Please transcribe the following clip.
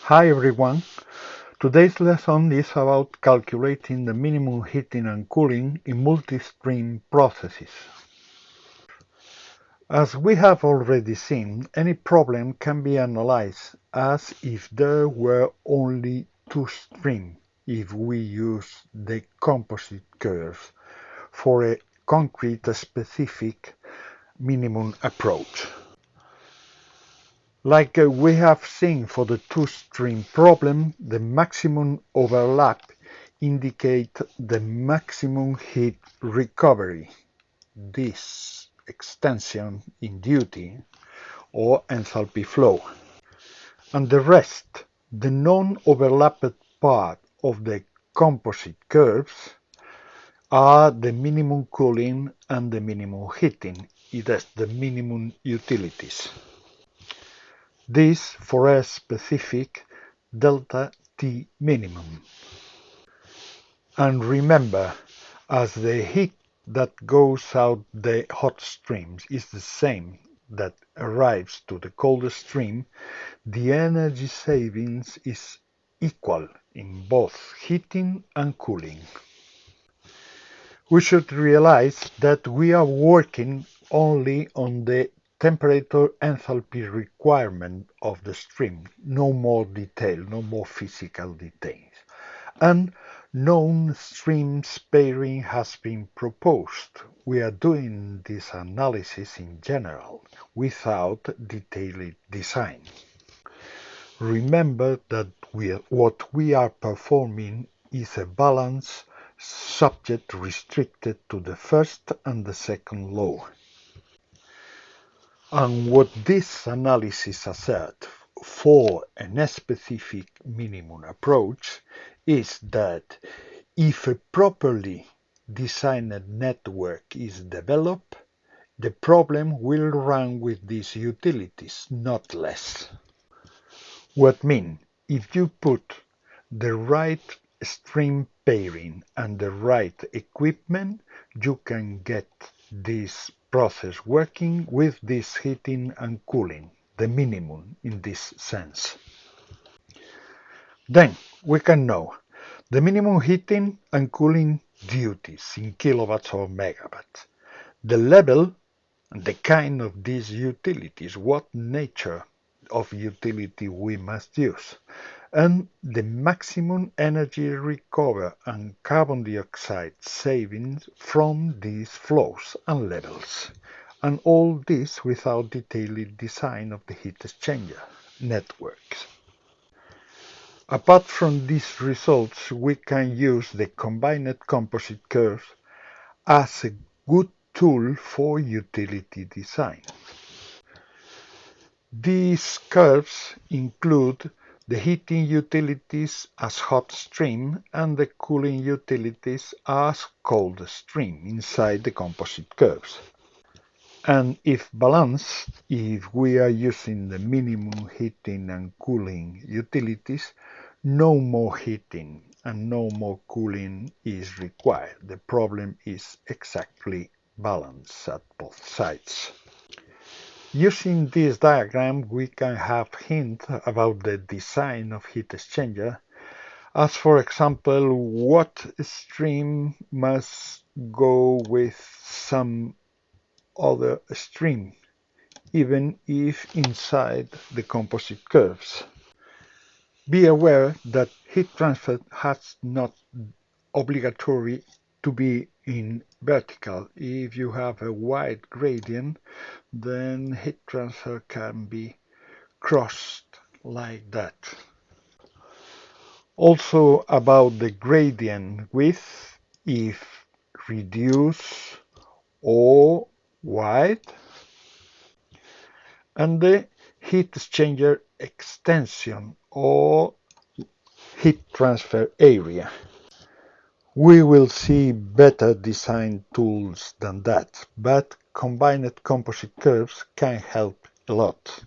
Hi everyone, today's lesson is about calculating the minimum heating and cooling in multi-stream processes. As we have already seen, any problem can be analyzed as if there were only two streams if we use the composite curves for a concrete specific minimum approach. Like we have seen for the two-stream problem, the maximum overlap indicates the maximum heat recovery, this extension in duty or enthalpy flow. And the rest, the non-overlapped part of the composite curves, are the minimum cooling and the minimum heating, it is the minimum utilities. This for a specific delta T minimum. And remember, as the heat that goes out the hot streams is the same that arrives to the cold stream, the energy savings is equal in both heating and cooling. We should realize that we are working only on the temperature enthalpy requirement of the stream, no more detail, no more physical details. And known stream pairing has been proposed. We are doing this analysis in general, without detailed design. Remember that what we are performing is a balance subject restricted to the first and the second law. And what this analysis asserts for a specific minimum approach is that if a properly designed network is developed, the problem will run with these utilities, not less. What means, if you put the right stream pairing and the right equipment, you can get this process working with this heating and cooling, the minimum in this sense. Then we can know the minimum heating and cooling duties in kilowatts or megawatts, the level and the kind of these utilities, what nature of utility we must use, and the maximum energy recovered and carbon dioxide savings from these flows and levels, and all this without detailed design of the heat exchanger networks. Apart from these results, we can use the combined composite curves as a good tool for utility design. These curves include the heating utilities as hot stream and the cooling utilities as cold stream inside the composite curves. And if balanced, if we are using the minimum heating and cooling utilities, no more heating and no more cooling is required. The problem is exactly balanced at both sides. Using this diagram, we can have hint about the design of heat exchanger, as for example, what stream must go with some other stream, even if inside the composite curves. Be aware that heat transfer has not obligatory to be in vertical. If you have a wide gradient, then heat transfer can be crossed like that. Also about the gradient width, if reduce or wide, and the heat exchanger extension or heat transfer area. We will see better design tools than that, but combined composite curves can help a lot.